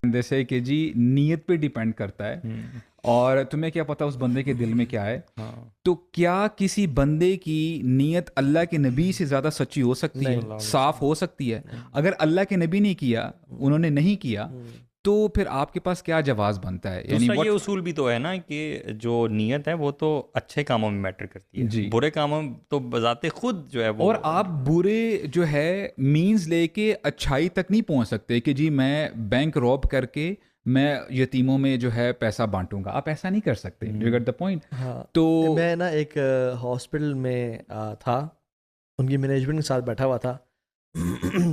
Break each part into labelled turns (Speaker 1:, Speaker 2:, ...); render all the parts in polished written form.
Speaker 1: جیسے کہ جی نیت پہ ڈیپینڈ کرتا ہے، اور تمہیں کیا پتا اس بندے کے دل میں کیا ہے. تو کیا کسی بندے کی نیت اللہ کے نبی سے زیادہ سچی ہو سکتی ہے، صاف ہو سکتی ہے؟ اگر اللہ کے نبی نے کیا، انہوں نے نہیں کیا، تو پھر آپ کے پاس کیا جواز بنتا ہے؟ یعنی
Speaker 2: دوسرا یہ اصول بھی تو ہے نا کہ جو نیت ہے وہ تو اچھے کاموں میں میٹر کرتی ہے،
Speaker 1: جی،
Speaker 2: برے کاموں تو بذات خود جو ہے وہ،
Speaker 1: اور آپ برے جو ہے مینز لے کے اچھائی تک نہیں پہنچ سکتے کہ جی میں بینک روب کر کے میں یتیموں میں جو ہے پیسہ بانٹوں گا. آپ ایسا نہیں کر سکتے. You get the point.
Speaker 3: ہاں،
Speaker 1: تو
Speaker 3: میں نا ایک ہاسپٹل میں تھا، ان کی مینجمنٹ کے ساتھ بیٹھا ہوا تھا.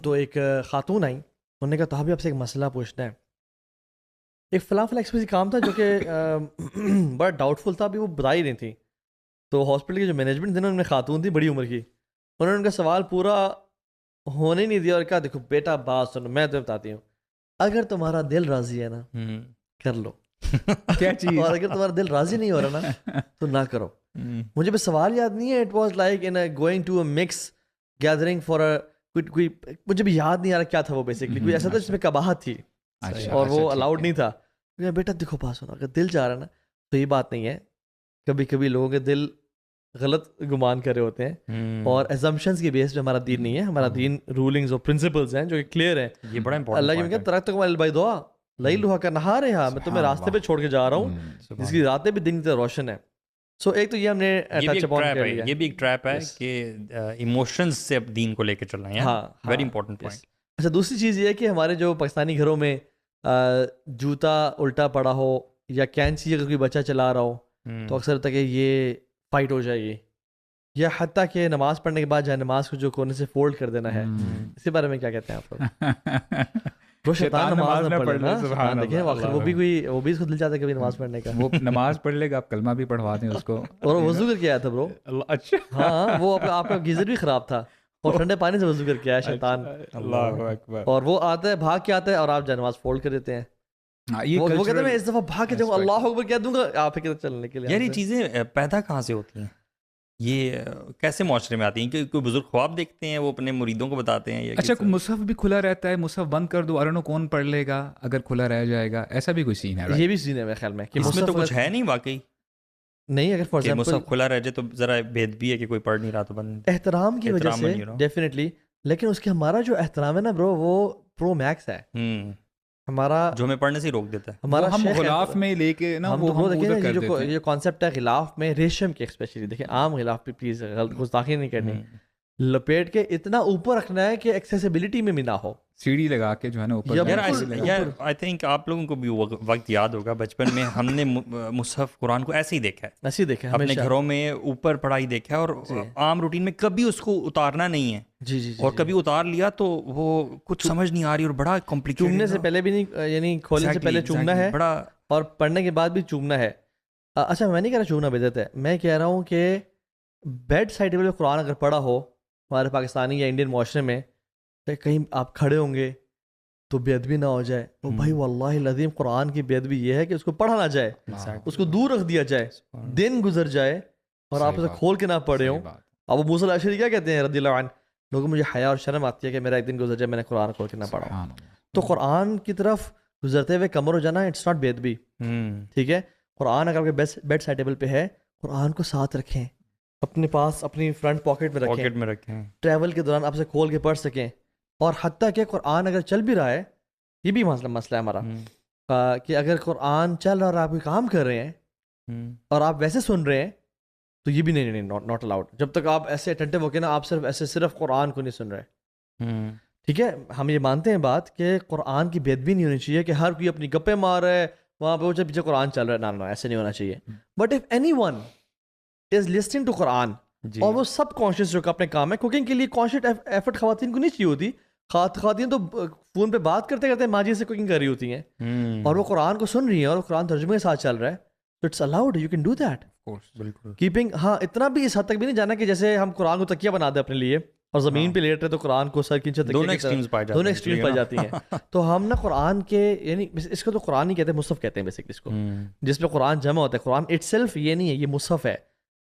Speaker 3: تو ایک خاتون آئیں، انہوں نے کہا تو بھی آپ سے ایک مسئلہ پوچھنا ہے. ایک فلاں ایکسپریسی کام تھا جو کہ بڑا ڈاؤٹ فل تھا، ابھی وہ بتا ہی نہیں تھی. تو ہاسپٹل کی جو مینجمنٹ تھی نا، ان میں خاتون تھی بڑی عمر کی، انہوں نے ان کا سوال پورا ہونے ہی نہیں دیا اور کہا دیکھو بیٹا بات سنو، میں تمہیں بتاتی ہوں، اگر تمہارا دل راضی ہے نا کر لو،
Speaker 1: کیا چیز،
Speaker 3: اور اگر تمہارا دل راضی نہیں ہو رہا نا تو نہ کرو. مجھے بھی سوال یاد نہیں ہے، it was like in going to a mix gathering for کوئی، مجھے بھی یاد نہیں آ رہا کیا تھا وہ، بیسکلی کوئی ایسا تھا جس میں کباہت تھی اور وہ الاؤڈ نہیں تھا. بیٹا دیکھو بات سنو، اگر دل چاہ رہا ہے نا تو یہ بات نہیں ہے. کبھی کبھی لوگوں کے دل غلط گمان کر رہے ہوتے ہیں، اور ایزمپشنز کی بیس پہ ہمارا دین نہیں ہے. ہمارا دین رولنگز اور پرنسپلز ہیں جو کہ کلیئر ہیں.
Speaker 2: یہ بڑا امپورٹنٹ
Speaker 3: اللہ کی میں ترکتکم علی البیضاء لیلھا کنہارھا، میں تمہیں راستے پہ چھوڑ کے جا رہا ہوں جس کی راتیں بھی دن کی طرح روشن ہے. سو ایک تو یہ ہم نے ٹچ اپون کر لیا.
Speaker 2: یہ بھی ایک ٹریپ ہے کہ ایموشنز سے دین کو لے کے چلنا ہے.
Speaker 3: ہاں،
Speaker 2: ویری امپورٹنٹ پوائنٹ.
Speaker 3: اچھا، دوسری چیز یہ ہے کہ ہمارے جو پاکستانی گھروں میں جوتا الٹا پڑا ہو یا کینچی اگر کوئی بچہ چلا رہا ہو تو اکثر تک یہ فائٹ ہو جائے گی، یا حتیٰ کہ نماز پڑھنے کے بعد جائے نماز کو جو کونے سے فولڈ کر دینا ہے. اس کے بارے میں کیا کہتے ہیں آپ لوگ؟ وہ شیطان نماز نہ پڑھ لے. سبحان اللہ. دیکھیں آخر وہ بھی اس کو دل چاہتا ہے کبھی نماز پڑھنے کا.
Speaker 1: وہ نماز پڑھ لے گا، آپ کلمہ بھی پڑھوا دیں اس کو.
Speaker 3: اور وضو کر کے آیا تھا برو.
Speaker 1: اچھا،
Speaker 3: ہاں، وہ آپ کا گیزر بھی خراب تھا اور ٹھنڈے پانی سے وضو کر کے آیا شیطان.
Speaker 1: اللہ اکبر.
Speaker 3: اور وہ آتا ہے بھاگ کے آتا ہے اور آپ جائے نماز فولڈ کر دیتے ہیں. وہ کہتے ہیں میں اس دفعہ بھاگ کے جاؤں اللہ اکبر کہہ دوں گا آپ کے چلنے کے لیے.
Speaker 2: یار یہ چیزیں پیدا کہاں سے ہوتی ہیں؟ یہ کیسے معاشرے میں آتی ہیں؟ کہ کوئی بزرگ خواب دیکھتے ہیں وہ اپنے مریدوں کو بتاتے ہیں؟
Speaker 1: اچھا، مصحف بھی کھلا رہتا ہے، مصحف بند کر دو، ارنو کون پڑھ لے گا اگر کھلا رہ جائے گا؟ ایسا بھی کوئی سین ہے؟
Speaker 3: یہ بھی سین ہے میرے خیال میں کہ
Speaker 2: اس میں تو کچھ ہے نہیں واقعی.
Speaker 3: نہیں، اگر فار ایگزامپل
Speaker 2: مصحف کھلا رہ جائے تو ذرا بھید بھی ہے کہ کوئی پڑھ نہیں رہا تو بند
Speaker 3: احترام کی وجہ سے ڈیفینیٹلی. لیکن اس کے ہمارا جو احترام ہے نا برو، وہ پرو میکس ہے. ہمارا
Speaker 2: جو ہمیں پڑھنے سے روک دیتا ہے.
Speaker 3: ہمارا
Speaker 1: ہم غلاف میں لے کے نا
Speaker 3: وہ دیکھیں یہ کانسیپٹ ہے غلاف میں، ریشم کے اسپیشلی دیکھیں، عام غلاف پہ پلیز گستاخی نہیں کرنی، لپیٹ کے اتنا اوپر رکھنا ہے کہ ایکسیسیبلٹی میں بھی نہ ہو،
Speaker 1: سیڑھی لگا کے جو ہے نا اوپر.
Speaker 2: یار آئی تھنک آپ لوگوں کو بھی وقت یاد ہوگا بچپن میں ہم نے مصحف قرآن کو ایسے ہی دیکھا ہے،
Speaker 3: ایسے ہی دیکھا ہے
Speaker 2: اپنے گھروں میں اوپر پڑھائی دیکھا ہے، اور عام روٹین میں کبھی اس کو اتارنا نہیں ہے.
Speaker 3: جی
Speaker 2: اور کبھی اتار لیا تو وہ کچھ سمجھ نہیں آ رہی اور بڑا کمپلیکیٹڈ.
Speaker 3: چومنے سے پہلے بھی نہیں، یعنی کھولنے سے پہلے چومنا ہے
Speaker 2: بڑا،
Speaker 3: اور پڑھنے کے بعد بھی چومنا ہے. اچھا، میں نہیں کہہ رہا چومنا بدعت ہے، میں کہہ رہا ہوں کہ بیڈ سائڈ ٹیبل پہ قرآن اگر پڑھا ہو ہمارے پاکستانی یا انڈین معاشرے میں، کہیں آپ کھڑے ہوں گے تو بے ادبی نہ ہو جائے. تو بھائی واللہ العظیم قرآن کی بے ادبی یہ ہے کہ اس کو پڑھا نہ جائے، اس کو دور رکھ دیا جائے، دن گزر جائے اور آپ اسے کھول کے نہ پڑھے ہوں. ابو موسیٰ الاشعری کیا کہتے ہیں رضی اللہ عنہ، لوگوں مجھے حیا اور شرم آتی ہے کہ میرا ایک دن گزر جائے میں نے قرآن کھول کے نہ پڑھا. تو قرآن کی طرف گزرتے ہوئے کمر ہو جانا اٹس ناٹ بے ادبی. ٹھیک ہے، قرآن اگر آپ کے بیڈ سائڈ ٹیبل پہ ہے، قرآن کو ساتھ رکھیں، اپنے پاس اپنی فرنٹ پاکٹ میں رکھیں، ٹریول کے دوران آپ سے کھول کے پڑھ سکیں. اور حتیٰ کہ قرآن اگر چل بھی رہا ہے، یہ بھی مسئلہ ہے ہمارا کہ اگر قرآن چل رہا اور آپ کوئی کام کر رہے ہیں اور آپ ویسے سن رہے ہیں تو یہ بھی نہیں ناٹ الاؤڈ. جب تک آپ ایسے اٹینٹو ہو کے نا، آپ صرف قرآن کو نہیں سن رہے. ٹھیک ہے، ہم یہ مانتے ہیں بات کہ قرآن کی بے ادبی نہیں ہونی چاہیے کہ ہر کوئی اپنی گپے مار رہا ہے وہاں پہ پیچھے قرآن چل رہا ہے. نہ ایسے نہیں ہونا چاہیے. But if anyone is listening to Quran اور وہ سب کانشیس جو کہ اپنے کام ہے، کوکنگ کے لیے کانشیس ایفرٹ خواتین کو نہیں چاہیے ہوتی. خواتین تو فون پہ بات کرتے کرتے ماں جی سے کوکنگ کر رہی ہوتی ہیں اور وہ قرآن کو سن رہی ہیں اور قرآن ترجمے کے ساتھ چل رہا ہے. تو it's allowed, you can do that.
Speaker 2: بالکل
Speaker 3: کیپنگ، ہاں اتنا بھی اس حد تک بھی نہیں جانا کہ جیسے ہم قرآن کو تکیہ بنا دیں اپنے لیے اور زمین پہ لیٹ رہے تو قرآن کو سر کھینچے.
Speaker 2: دونوں ایکسٹریمز
Speaker 3: پائی جاتی ہیں. تو ہم نا قرآن کے، یعنی اس کو تو قرآن نہیں کہتے، مصحف کہتے ہیں بیسکلی اس کو، جس پہ قرآن جمع ہوتا ہے. قرآن اٹ سیلف یہ نہیں ہے، یہ مصحف ہے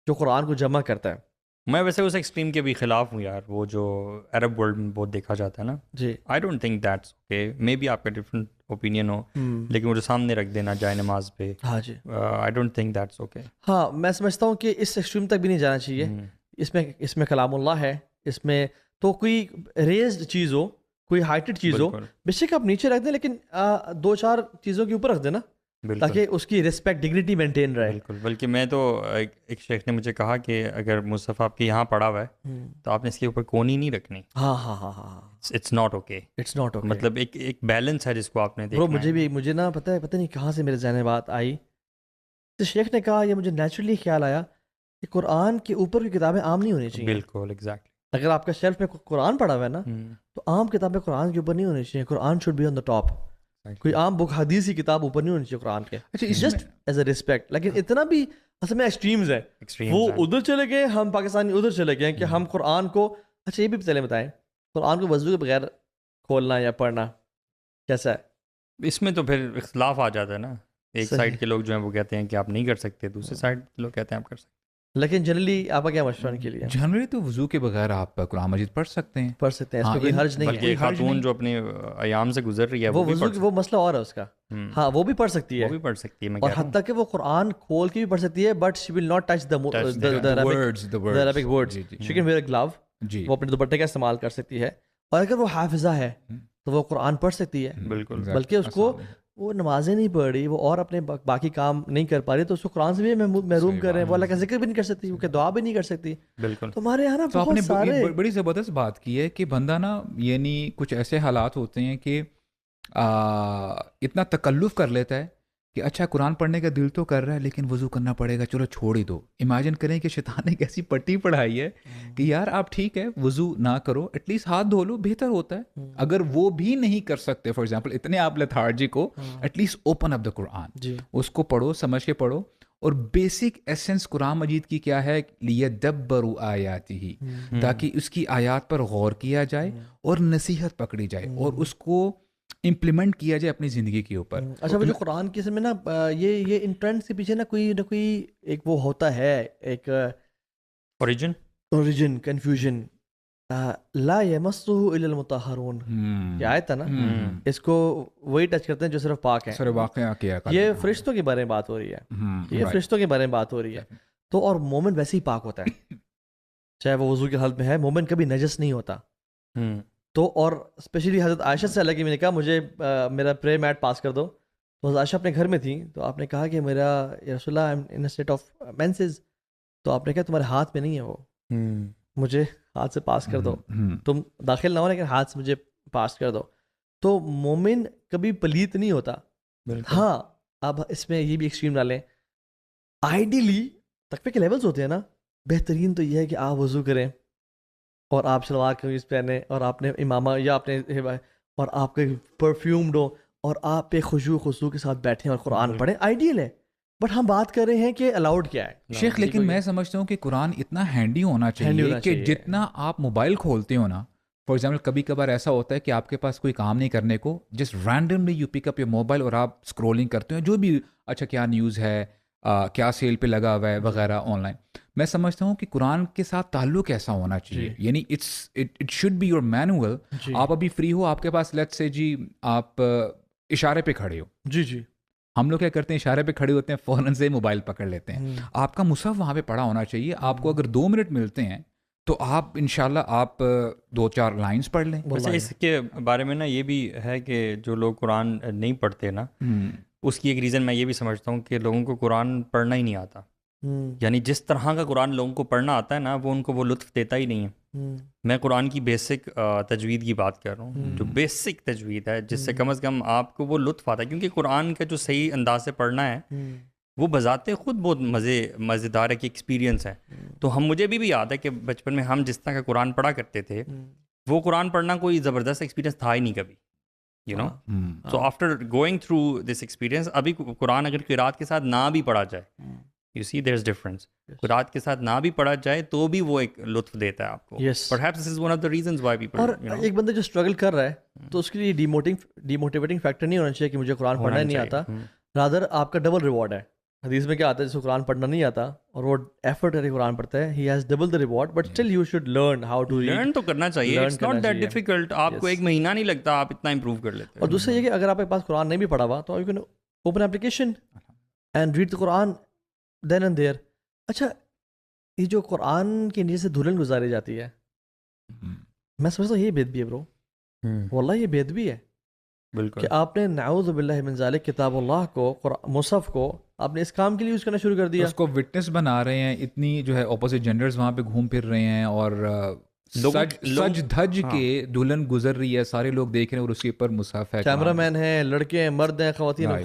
Speaker 3: جو قرآن کو جمع کرتا ہے.
Speaker 2: میں ویسے اس ایکسٹریم کے بھی خلاف ہوں یار, وہ جو عرب ورلڈ میں بہت دیکھا جاتا ہے نا.
Speaker 3: جی
Speaker 2: I don't think that's okay, maybe آپ کا ڈفرینٹ اوپینین ہو, لیکن وہ جو سامنے رکھ دینا جائے نماز پہ,
Speaker 3: ہاں جی
Speaker 2: I don't think that's okay.
Speaker 3: ہاں میں سمجھتا ہوں کہ اس ایکسٹریم تک بھی نہیں جانا چاہیے. اس میں کلام اللہ ہے, اس میں تو کوئی ریزڈ چیز ہو, کوئی ہائٹڈ چیز ہو, بے شک آپ نیچے رکھ دیں, لیکن 2-4 چیزوں کے اوپر رکھ دیں نا, تاکہ اس کی رسپیکٹ ڈگنیٹی مینٹین رہے.
Speaker 2: بالکل. بلکہ میں تو ایک شیخ نے مجھے کہا کہ اگر مصحف آپ کے یہاں پڑا ہوا ہے تو آپ نے اس کے اوپر کونی نہیں رکھنی.
Speaker 3: ہاں ہاں ہاں ہاں,
Speaker 2: it's not okay,
Speaker 3: it's not okay.
Speaker 2: مطلب ایک بیلنس ہے جس کو آپ نے دیکھنا
Speaker 3: برو مجھے نا پتہ نہیں کہاں سے میرے ذہن میں بات آئی. شیخ نے کہا, یہ مجھے نیچرلی خیال آیا کہ قرآن کے اوپر کی کتابیں عام نہیں ہونی چاہیے.
Speaker 2: بالکل ایگزیکٹلی.
Speaker 3: اگر آپ کا شیلف میں قرآن پڑا ہوا ہے نا, تو عام کتابیں قرآن کے اوپر نہیں ہونی چاہیے. Quran should be on the top. کوئی عام بک حدیث کی کتاب اوپر نہیں ہونی چاہیے قرآن کے, جسٹ ایز اے رسپیکٹ. لیکن اتنا بھی اصل میں ایکسٹریمز ہیں, وہ ادھر چلے گئے, ہم پاکستانی ادھر چلے گئے کہ ہم قرآن کو, اچھا یہ بھی پہلے بتائیں, قرآن کو وضو کے بغیر کھولنا یا پڑھنا کیسا ہے؟
Speaker 2: اس میں تو پھر اختلاف آ جاتا ہے نا. ایک سائڈ کے لوگ جو ہیں وہ کہتے ہیں کہ آپ نہیں کر سکتے, دوسرے سائڈ کے لوگ کہتے ہیں آپ کر سکتے.
Speaker 3: لیکن جنرلی آپ کا کیا مشورہ کے لیے؟
Speaker 1: جنرلی تو وضو کے بغیر آپ قرآن مجید پڑھ سکتے ہیں,
Speaker 3: پڑھ سکتے ہیں, اس میں کوئی حرج نہیں ہے.
Speaker 2: بلکہ خاتون جو اپنے ایام سے گزر رہی ہے
Speaker 3: وہ وضو وہ مسئلہ اور ہے اس کا. ہاں وہ بھی پڑھ سکتی ہے,
Speaker 2: وہ بھی پڑھ سکتی ہے,
Speaker 3: اور حتیٰ کہ وہ قرآن کھول کے بھی پڑھ سکتی ہے, but she will not touch the Arabic words. She can wear a glove. وہ اپنے دوپٹے کا استعمال کر سکتی ہے, اور اگر وہ حافظہ ہے تو وہ قرآن پڑھ سکتی ہے.
Speaker 2: بالکل.
Speaker 3: بلکہ اس کو وہ نمازیں نہیں پڑھ رہی, وہ اور اپنے باقی کام نہیں کر پا رہی, تو اس کو قرآن سے بھی محروم کر رہے ہیں. وہ اللہ کا ذکر بھی نہیں کر سکتی, وہ دعا بھی نہیں کر سکتی.
Speaker 2: بالکل.
Speaker 3: تو ہمارے یہاں نا
Speaker 1: تو آپ
Speaker 3: بہت سارے
Speaker 1: نے بڑی زبردست بات کی ہے کہ بندہ نا, یعنی کچھ ایسے حالات ہوتے ہیں کہ اتنا تکلف کر لیتا ہے کہ اچھا قرآن پڑھنے کا دل تو کر رہا ہے لیکن وضو کرنا پڑے گا, چلو چھوڑ ہی دو. امیجن کریں کہ شیطان نے کیسی پٹی پڑھائی ہے کہ یار آپ ٹھیک ہے وضو نہ کرو, ایٹ لیسٹ ہاتھ دھو لو, بہتر ہوتا ہے. اگر وہ بھی نہیں کر سکتے, فار ایگزامپل اتنے آپ لیتھارجک ہو, ایٹ لیسٹ اوپن اپ دا قرآن, اس کو پڑھو, سمجھ کے پڑھو. اور بیسک ایسنس قرآن مجید کی کیا ہے, لیدبروا آیاتہ, تاکہ اس کی آیات پر غور کیا جائے اور نصیحت پکڑی جائے اور اس کو امپلیمنٹ کیا جائے اپنی زندگی کے اوپر.
Speaker 3: اچھا وہ جو قرآن کی میں نا یہ ان ٹرینڈس کے پیچھے نا کوئی ایک وہ ہوتا ہے, ایک اوریجن کنفیوژن. لا یمسہ الا المطہرون, یہ آیت ہے نا, اس کو وہی ٹچ کرتے ہیں جو صرف پاک ہیں.
Speaker 1: سر واقعہ کیا,
Speaker 3: یہ فرشتوں کے بارے میں بات ہو رہی ہے, یہ فرشتوں کے بارے میں بات ہو رہی ہے. تو اور مومن ویسے ہی پاک ہوتا ہے, چاہے وہ وضو کی حالت میں ہے, مومن کبھی نجس نہیں ہوتا. تو اور اسپیشلی حضرت عائشہ سے اللہ کی میں نے کہا مجھے میرا پرے میٹ پاس کر دو, تو حضرت عائشہ اپنے گھر میں تھی, تو آپ نے کہا کہ میرا یا رسول اللہ I am in a state of menses, تو آپ نے کہا تمہارے ہاتھ میں نہیں ہے وہ, مجھے ہاتھ سے پاس کر دو, تم داخل نہ ہو لیکن ہاتھ سے مجھے پاس کر دو. تو مومن کبھی پلیت نہیں ہوتا. ہاں اب اس میں یہ بھی ایکسٹریم ڈالیں, آئیڈیلی تقوی کے لیولز ہوتے ہیں نا, بہترین تو یہ ہے کہ آپ وضو کریں اور آپ شلوار قمیض پہنے اور آپ نے امامہ یا آپ نے اور آپ کے پرفیومڈ ہو اور آپ پہ خشوع خضوع کے ساتھ بیٹھیں اور قرآن پڑھیں, آئیڈیل ہے. بٹ ہم بات کر رہے ہیں کہ الاؤڈ کیا ہے
Speaker 1: شیخ, لیکن میں سمجھتا ہوں کہ قرآن اتنا ہینڈی ہونا چاہیے کہ جتنا آپ موبائل کھولتے ہو نا, فار ایگزامپل کبھی کبھار ایسا ہوتا ہے کہ آپ کے پاس کوئی کام نہیں کرنے کو, just randomly you pick up your mobile اور آپ اسکرولنگ کرتے ہیں جو بھی, اچھا کیا نیوز ہے, کیا سیل پہ لگا ہوا ہے وغیرہ آن لائن. میں سمجھتا ہوں کہ قرآن کے ساتھ تعلق ایسا ہونا چاہیے, یعنی it should be your manual. آپ ابھی فری ہو, آپ کے پاس لیٹس سے جی آپ اشارے پہ کھڑے ہو,
Speaker 3: جی
Speaker 1: ہم لوگ کیا کرتے ہیں اشارے پہ کھڑے ہوتے ہیں, فوراً سے موبائل پکڑ لیتے ہیں. آپ کا مصحف وہاں پہ پڑا ہونا چاہیے. آپ کو اگر 2 منٹ ملتے ہیں تو آپ انشاءاللہ آپ 2-4 لائنز پڑھ لیں.
Speaker 2: ویسے اس کے بارے میں نا یہ بھی ہے کہ جو لوگ قرآن نہیں پڑھتے نا, اس کی ایک ریزن میں یہ بھی سمجھتا ہوں کہ لوگوں کو قرآن پڑھنا ہی نہیں آتا. یعنی جس طرح کا قرآن لوگوں کو پڑھنا آتا ہے نا, وہ ان کو وہ لطف دیتا ہی نہیں ہے. میں قرآن کی بیسک تجوید کی بات کر رہا ہوں, جو بیسک تجوید ہے جس سے کم از کم آپ کو وہ لطف آتا ہے, کیونکہ قرآن کا جو صحیح انداز سے پڑھنا ہے وہ بذات خود بہت مزیدار ہے کہ ایکسپیرینس ہے. تو مجھے بھی یاد ہے کہ بچپن میں ہم جس طرح کا قرآن پڑھا کرتے تھے, وہ قرآن پڑھنا کوئی زبردست ایکسپیرینس تھا ہی نہیں کبھی, you know. So after going through this experience, ابھی قرآن اگر قرات کے ساتھ نہ بھی پڑھا جائے, you C there is difference, قرات کے ساتھ نہ بھی پڑھا جائے تو بھی وہ ایک لطف دیتا ہے آپ کو. Perhaps this is one of the reasons why people.
Speaker 3: اور ایک بندہ جو اسٹرگل کر رہا ہے تو اس کے لیے ڈیموٹیویٹنگ فیکٹر نہیں ہونا چاہیے کہ مجھے قرآن پڑھنا نہیں آتا, رادر آپ کا ڈبل ریوارڈ ہے. حدیث میں کیا آتا ہے جس کو قرآن پڑھنا نہیں آتا اور وہ ایفرٹ کر کے قرآن پڑھتا ہے, he has double the reward, but still you should learn how to read.
Speaker 2: Learn تو کرنا چاہیے, اٹس ناٹ دیٹ ڈیفیکلٹ. آپ کو ایک مہینہ نہیں لگتا, آپ اتنا امپروو کر لیتے ہیں.
Speaker 3: اور دوسرا یہ کہ اگر آپ کے پاس قرآن نہیں بھی پڑھا ہوا تو you can open application and read the Quran then and there. اچھا, یہ جو قرآن کے نیچے سے دلہن گزاری جاتی ہے, میں سمجھتا ہوں یہ بے ادبی ہے برو, واللہ یہ بے ادبی ہے.
Speaker 2: بالکل,
Speaker 3: کہ آپ نے نعوذ باللہ من ذالک کتاب اللہ کو, مصحف کو آپ نے اس کام کے لیے یوز کرنا شروع کر دیا.
Speaker 1: اس کو وٹنس بنا رہے ہیں, اتنی جو ہے اپوزٹ جینڈرز وہاں پہ گھوم پھر رہے ہیں اور سج دھج کے دلہن گزر رئی ہے, سارے لوگ دیکھ رہے ہیں اور اس کے اوپر مصحف ہے,
Speaker 3: کیمرہ مین ہیں, لڑکے ہیں, مرد ہیں, خواتین ہیں.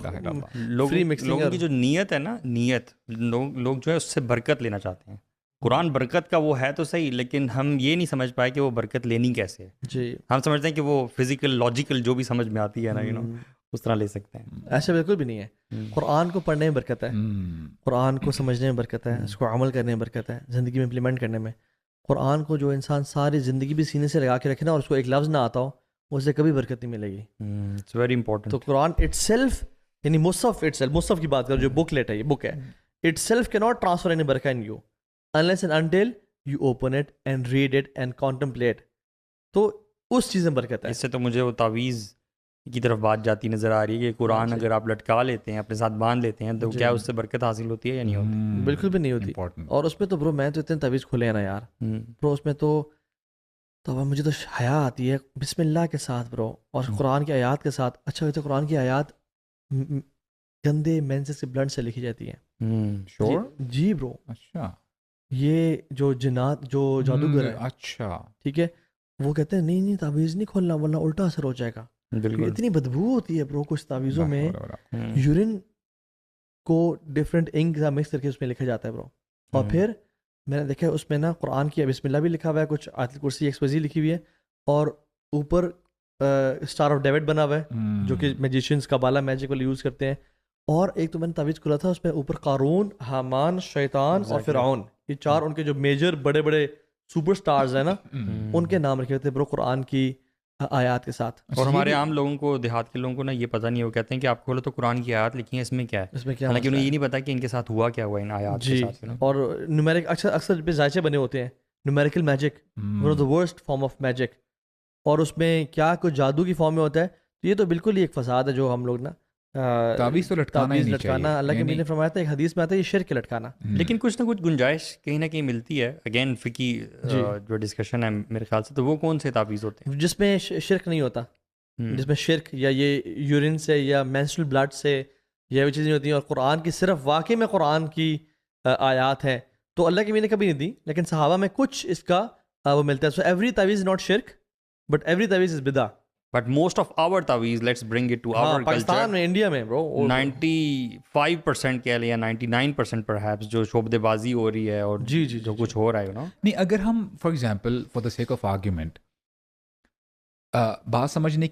Speaker 2: لوگوں کی جو نیت ہے نا, نیت لوگ جو ہے اس سے برکت لینا چاہتے ہیں. قرآن برکت کا وہ ہے تو صحیح, لیکن ہم یہ نہیں سمجھ پائے کہ وہ برکت لینی کیسے ہے.
Speaker 3: جی,
Speaker 2: ہم سمجھتے ہیں کہ وہ فزیکل لاجیکل جو بھی سمجھ میں آتی ہے نا, اس طرح لے سکتے ہیں.
Speaker 3: ایسا بالکل بھی نہیں ہے. قرآن کو پڑھنے میں برکت ہے, قرآن کو سمجھنے میں برکت ہے, اس کو عمل کرنے میں برکت ہے, زندگی میں امپلیمنٹ کرنے میں. قرآن کو جو انسان ساری زندگی بھی سینے سے لگا کے رکھے نا اور اس کو ایک لفظ نہ آتا ہو, اسے کبھی برکت نہیں ملے گی.
Speaker 2: It's very important.
Speaker 3: تو قرآن اٹ سیلف, یعنی مصحف کی بات کرو, جو بک لیٹ ہے, یہ بک ہے, اٹ سیلف کی ناٹ ٹرانسفر اینی برکہ in you unless and until you open it and read it and contemplate. تو اس چیز میں برکت ہے.
Speaker 2: اس سے تو مجھے وہ تعویذ کی طرف بات جاتی نظر آ رہی ہے کہ قرآن اگر آپ لٹکا لیتے ہیں, اپنے ساتھ باندھ لیتے ہیں, تو کیا اس سے برکت حاصل ہوتی ہے یا نہیں ہوتی؟
Speaker 3: بالکل بھی نہیں ہوتی. اور اس میں تو برو میں تو اتنے تعویذ کھلے ہیں نا یار برو, اس میں تو مجھے تو حیا آتی ہے بسم اللہ کے ساتھ برو, اور قرآن کی آیات کے ساتھ. اچھا ہوتا ہے قرآن کی آیات گندے مینسز کے بلڈ سے لکھی جاتی ہیں. جی برو.
Speaker 1: اچھا,
Speaker 3: یہ جو جنات جو جادوگر ہے,
Speaker 1: اچھا
Speaker 3: ٹھیک ہے, وہ کہتے ہیں نہیں تعویذ نہیں کھولنا ورنہ الٹا اثر ہو جائے گا. اتنی بدبو ہوتی ہے برو کچھ تعویذوں میں, یورین کو ڈفرینٹ انک کا مکس کر کے اس میں لکھا جاتا ہے برو. اور پھر میں نے دیکھا اس میں نا قرآن کی بسم اللہ بھی لکھا ہوا ہے, کچھ آیت الکرسی ایکسپوزی لکھی ہوئی ہے, اور اوپر اسٹار آف ڈیوڈ بنا ہوا ہے جو کہ میجیشینس کابالا میجک والی یوز کرتے ہیں. اور ایک تو میں نے تعویذ کھولا تھا, اس میں اوپر قارون, حامان, شیطان اور فرعون, یہ چار ان کے جو میجر بڑے بڑے سپر سٹارز ہیں نا, ان کے نام رکھے ہوتے ہیں برو قرآن کی آیات کے ساتھ.
Speaker 2: اور ہمارے عام لوگوں کو, دیہات کے لوگوں کو نا یہ پتہ نہیں ہے, وہ کہتے ہیں کہ آپ کھولو تو قرآن کی آیات لکھی ہیں, اس میں کیا ہے,
Speaker 3: اس میں کیا,
Speaker 2: حالانکہ انہیں یہ نہیں پتا کہ ان کے ساتھ ہوا کیا ہوا ان آیات کے ساتھ.
Speaker 3: اور نیومیرک اکثر پہ ذائچے بنے ہوتے ہیں, numerical magic, one of the worst form of magic, اور اس میں کیا کچھ جادو کی فارم میں ہوتا ہے. تو یہ تو بالکل ہی ایک فساد ہے جو ہم لوگ نا
Speaker 1: تعویذ تو لٹکانا,
Speaker 3: اللہ کے نبی نے فرمایا تھا, ایک حدیث میں آتا ہے یہ شرک لٹکانا.
Speaker 2: لیکن کچھ نہ کچھ گنجائش کہیں نہ کہیں ملتی ہے. اگین فقی جو ڈسکشن ہے میرے خیال سے, تو وہ کون سے تعویذ ہوتے ہیں
Speaker 3: جس میں شرک نہیں ہوتا, جس میں شرک یا یہ یورین سے یا مینسٹرل بلڈ سے یہ چیزیں ہوتی ہیں, اور قرآن کی صرف واقعی میں قرآن کی آیات ہیں, تو اللہ کے نبی نے کبھی نہیں دی, لیکن صحابہ میں کچھ اس کا وہ ملتا ہے. سو ایوری تعویذ از ناٹ شرک بٹ ایوری تعویذ از بدعہ.
Speaker 2: But most of our taweez, let's bring it to our culture.
Speaker 3: Pakistan میں, انڈیا میں bro
Speaker 2: 95% کہہ لیں یا 99% perhaps جو شعبدے بازی ہو رہی ہے اور جو کچھ ہو رہا ہے
Speaker 1: نہیں, اگر ہم for example for the sake of argument بات سمجھنے